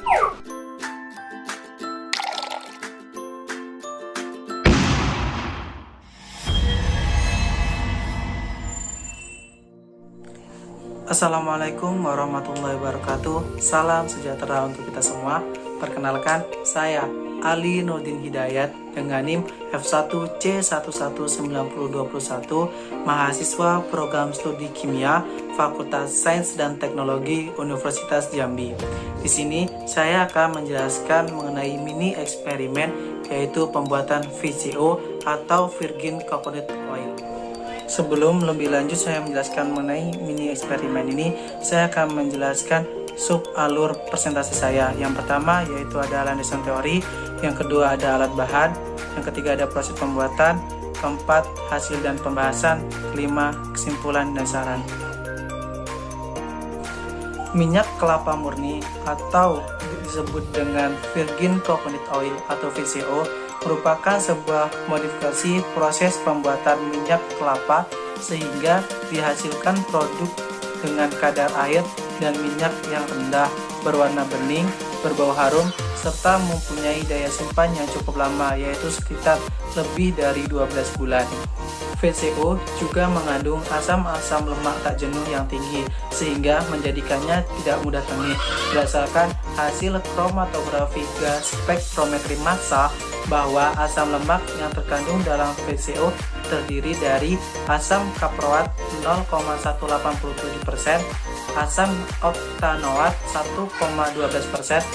Assalamualaikum warahmatullahi wabarakatuh. Salam sejahtera untuk kita semua. Perkenalkan, saya Ali Nurdin Hidayat dengan NIM F1C119021, mahasiswa program studi kimia Fakultas Sains dan Teknologi Universitas Jambi. Di sini saya akan menjelaskan mengenai mini eksperimen, yaitu pembuatan VCO atau Virgin Coconut Oil. Sebelum lebih lanjut saya menjelaskan mengenai mini eksperimen ini, saya akan menjelaskan sub alur presentasi saya. Yang pertama yaitu ada landasan teori, yang kedua ada alat bahan, yang ketiga ada proses pembuatan, keempat hasil dan pembahasan, kelima kesimpulan dan saran. Minyak kelapa murni atau disebut dengan Virgin Coconut Oil atau VCO merupakan sebuah modifikasi proses pembuatan minyak kelapa sehingga dihasilkan produk dengan kadar air dan minyak yang rendah, berwarna bening, berbau harum, serta mempunyai daya simpan yang cukup lama, yaitu sekitar lebih dari 12 bulan. VCO juga mengandung asam-asam lemak tak jenuh yang tinggi, sehingga menjadikannya tidak mudah tengik. Berdasarkan hasil kromatografi gas spektrometri massa, bahwa asam lemak yang terkandung dalam VCO terdiri dari asam kaproat 0,187%, asam oktanoat 1,12%,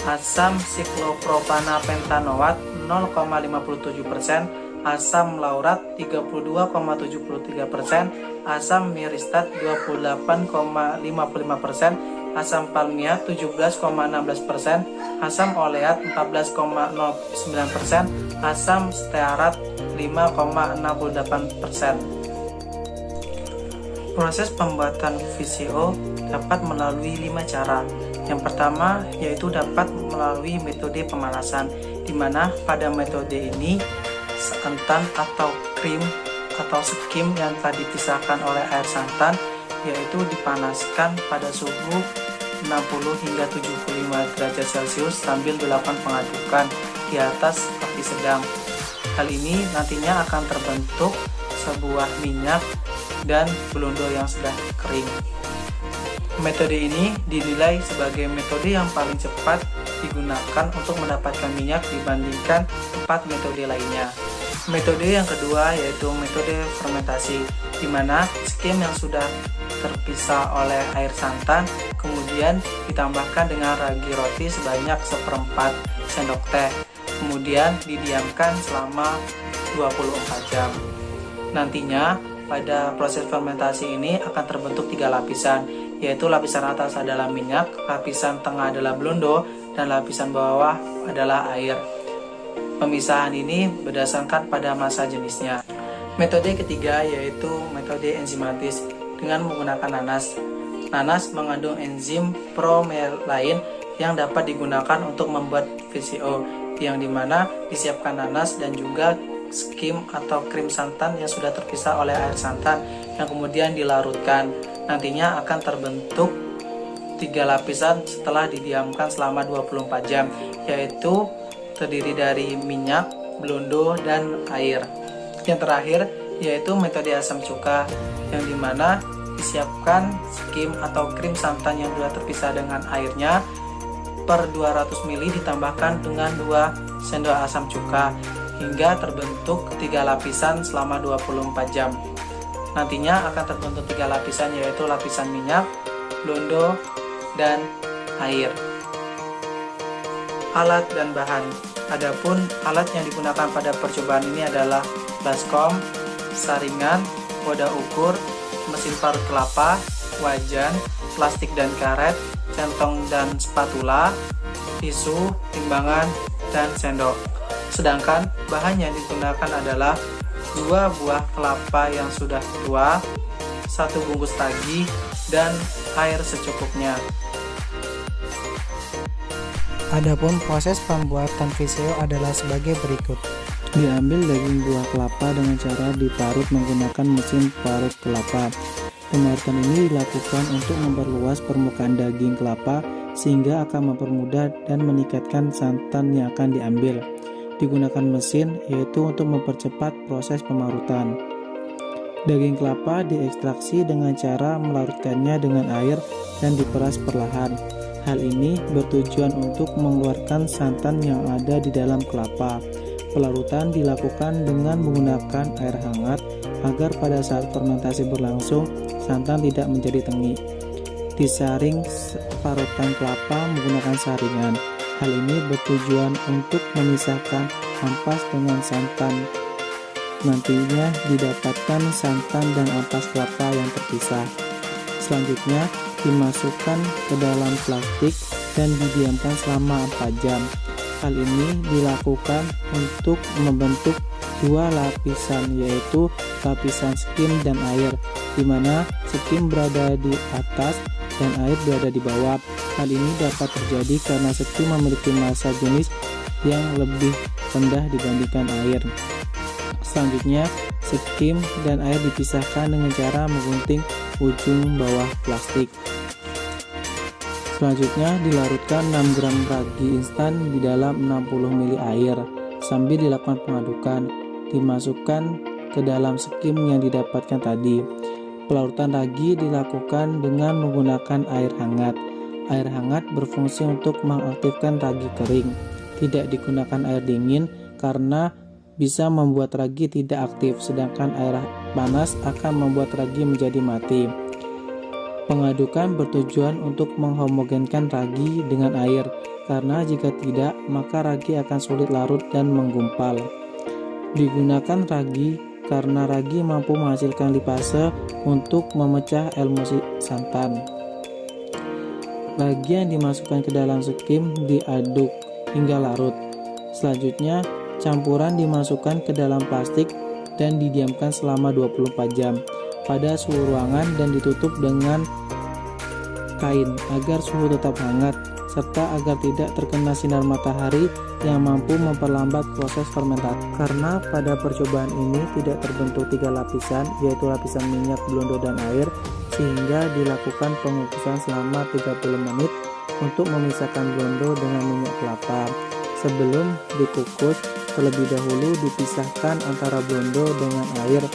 asam siklopropana-pentanoat 0,57%, asam laurat 32,73%, asam miristat 28,55%, asam palmia 17,16%, asam oleat 14,09%, asam stearat 5,68%. Proses pembuatan VCO dapat melalui 5 cara. Yang pertama yaitu dapat melalui metode pemanasan, di mana pada metode ini santan atau krim atau skim yang telah dipisahkan oleh air santan yaitu dipanaskan pada suhu 60 hingga 75 derajat Celcius sambil dilakukan pengadukan di atas api sedang. Hal ini nantinya akan terbentuk sebuah minyak dan belundo yang sudah kering. Metode ini dinilai sebagai metode yang paling cepat digunakan untuk mendapatkan minyak dibandingkan 4 metode lainnya. Metode yang kedua yaitu metode fermentasi, di mana skim yang sudah terpisah oleh air santan kemudian ditambahkan dengan ragi roti sebanyak 1/4 sendok teh, kemudian didiamkan selama 24 jam. Nantinya pada proses fermentasi ini akan terbentuk 3 lapisan, yaitu lapisan atas adalah minyak, lapisan tengah adalah belundo, dan lapisan bawah adalah air. Pemisahan ini berdasarkan pada massa jenisnya. Metode ketiga yaitu metode enzimatis dengan menggunakan nanas. Nanas mengandung enzim bromelain yang dapat digunakan untuk membuat VCO, yang dimana disiapkan nanas dan juga skim atau krim santan yang sudah terpisah oleh air santan yang kemudian dilarutkan. Nantinya akan terbentuk 3 lapisan setelah didiamkan selama 24 jam, yaitu terdiri dari minyak, belundo, dan air. Yang terakhir yaitu metode asam cuka, yang dimana disiapkan skim atau krim santan yang sudah terpisah dengan airnya per 200 ml ditambahkan dengan 2 sendok asam cuka hingga terbentuk 3 lapisan selama 24 jam. Nantinya akan terbentuk 3 lapisan, yaitu lapisan minyak, belundo, dan air. Alat dan bahan. Adapun alat yang digunakan pada percobaan ini adalah baskom, saringan, wadah ukur, mesin parut kelapa, wajan, plastik dan karet, centong dan spatula, tisu, timbangan, dan sendok. Sedangkan bahan yang digunakan adalah 2 buah kelapa yang sudah tua, 1 bungkus tagi, dan air secukupnya. Adapun proses pembuatan VCO adalah sebagai berikut. Diambil daging buah kelapa dengan cara diparut menggunakan mesin parut kelapa. Pemarutan ini dilakukan untuk memperluas permukaan daging kelapa sehingga akan mempermudah dan meningkatkan santan yang akan diambil. Digunakan mesin yaitu untuk mempercepat proses pemarutan. Daging kelapa diekstraksi dengan cara melarutkannya dengan air dan diperas perlahan. Hal ini bertujuan untuk mengeluarkan santan yang ada di dalam kelapa. Pelarutan dilakukan dengan menggunakan air hangat agar pada saat fermentasi berlangsung santan tidak menjadi tengik. Disaring parutan kelapa menggunakan saringan. Hal ini bertujuan untuk memisahkan ampas dengan santan. Nantinya didapatkan santan dan ampas kelapa yang terpisah. Selanjutnya dimasukkan ke dalam plastik dan didiamkan selama 4 jam. Hal ini dilakukan untuk membentuk dua lapisan, yaitu lapisan skim dan air, di mana skim berada di atas dan air berada di bawah. Hal ini dapat terjadi karena skim memiliki massa jenis yang lebih rendah dibandingkan air. Selanjutnya, skim dan air dipisahkan dengan cara menggunting ujung bawah plastik. Selanjutnya, dilarutkan 6 gram ragi instan di dalam 60 ml air sambil dilakukan pengadukan. Dimasukkan ke dalam skim yang didapatkan tadi. Pelarutan ragi dilakukan dengan menggunakan air hangat. Air hangat berfungsi untuk mengaktifkan ragi kering. Tidak digunakan air dingin karena bisa membuat ragi tidak aktif, sedangkan air panas akan membuat ragi menjadi mati. Pengadukan bertujuan untuk menghomogenkan ragi dengan air, karena jika tidak, maka ragi akan sulit larut dan menggumpal. Digunakan ragi karena ragi mampu menghasilkan lipase untuk memecah emulsi santan. Ragi yang dimasukkan ke dalam skim diaduk hingga larut. Selanjutnya, campuran dimasukkan ke dalam plastik dan didiamkan selama 24 jam pada suhu ruangan dan ditutup dengan kain agar suhu tetap hangat serta agar tidak terkena sinar matahari yang mampu memperlambat proses fermentasi. Karena pada percobaan ini tidak terbentuk 3 lapisan, yaitu lapisan minyak, blondo, dan air, sehingga dilakukan pengukusan selama 30 menit untuk memisahkan blondo dengan minyak kelapa. Sebelum dikukus, terlebih dahulu dipisahkan antara blondo dengan air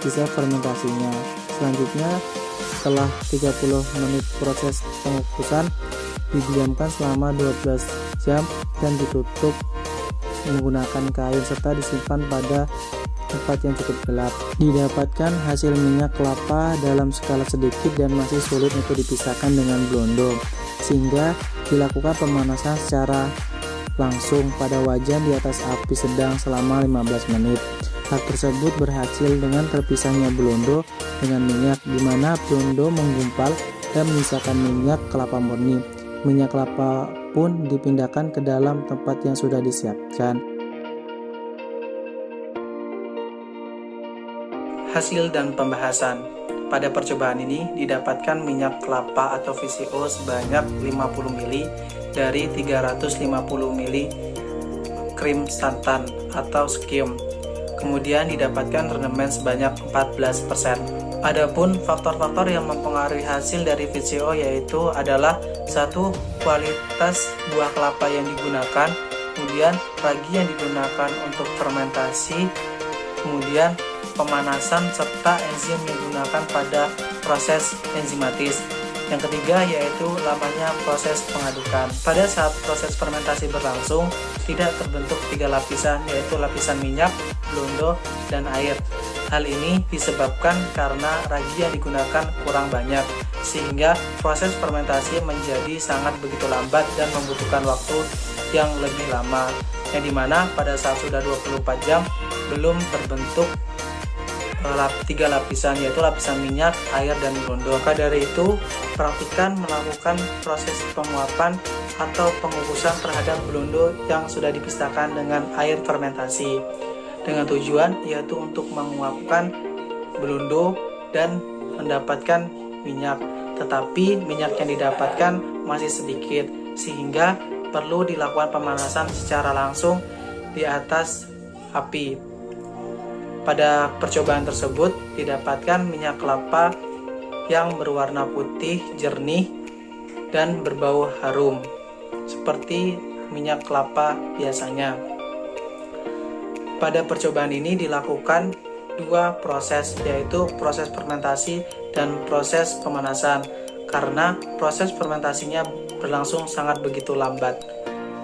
sisa fermentasinya. Selanjutnya, setelah 30 menit proses pengukusan, didiamkan selama 12 jam dan ditutup menggunakan kain serta disimpan pada tempat yang cukup gelap. Didapatkan hasil minyak kelapa dalam skala sedikit dan masih sulit untuk dipisahkan dengan blondo, sehingga dilakukan pemanasan secara langsung pada wajan di atas api sedang selama 15 menit. Hal tersebut berhasil dengan terpisahnya blondo dengan minyak, di mana blondo menggumpal dan menyisakan minyak kelapa murni. Minyak kelapa pun dipindahkan ke dalam tempat yang sudah disiapkan. Hasil dan pembahasan. Pada percobaan ini didapatkan minyak kelapa atau VCO sebanyak 50 ml dari 350 ml krim santan atau skim. Kemudian didapatkan rendemen sebanyak 14%. Adapun faktor-faktor yang mempengaruhi hasil dari VCO yaitu adalah 1. Kualitas buah kelapa yang digunakan, kemudian ragi yang digunakan untuk fermentasi, kemudian pemanasan serta enzim yang digunakan pada proses enzimatis. Yang ketiga yaitu lamanya proses pengadukan. Pada saat proses fermentasi berlangsung, tidak terbentuk 3 lapisan, yaitu lapisan minyak, blondo, dan air. Hal ini disebabkan karena ragi yang digunakan kurang banyak, sehingga proses fermentasi menjadi sangat begitu lambat dan membutuhkan waktu yang lebih lama, yang dimana pada saat sudah 24 jam belum terbentuk 3 lapisan, yaitu lapisan minyak, air, dan blondo. Maka dari itu, praktikan melakukan proses penguapan atau pengukusan terhadap blondo yang sudah dipisahkan dengan air fermentasi, dengan tujuan yaitu untuk menguapkan blondo dan mendapatkan minyak. Tetapi minyak yang didapatkan masih sedikit, sehingga perlu dilakukan pemanasan secara langsung di atas api. Pada percobaan tersebut didapatkan minyak kelapa yang berwarna putih jernih dan berbau harum seperti minyak kelapa biasanya. Pada percobaan ini dilakukan dua proses, yaitu proses fermentasi dan proses pemanasan, karena proses fermentasinya berlangsung sangat begitu lambat.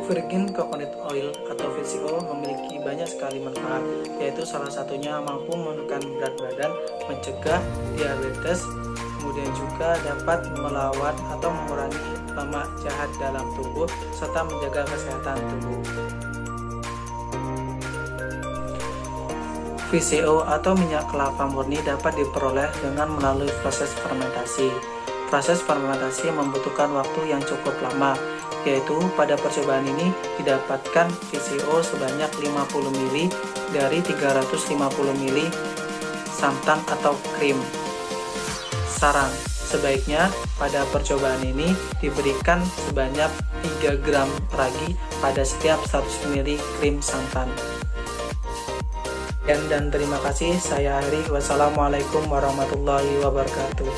Virgin coconut oil atau VCO memiliki banyak sekali manfaat, yaitu salah satunya mampu menurunkan berat badan, mencegah diabetes, kemudian juga dapat melawan atau mengurangi lemak jahat dalam tubuh, serta menjaga kesehatan tubuh. VCO atau minyak kelapa murni dapat diperoleh dengan melalui proses fermentasi. Proses fermentasi membutuhkan waktu yang cukup lama, yaitu pada percobaan ini didapatkan VCO sebanyak 50 ml dari 350 ml santan atau krim. Saran, sebaiknya pada percobaan ini diberikan sebanyak 3 gram ragi pada setiap 100 ml krim santan. Dan terima kasih, saya akhiri. Wassalamualaikum warahmatullahi wabarakatuh.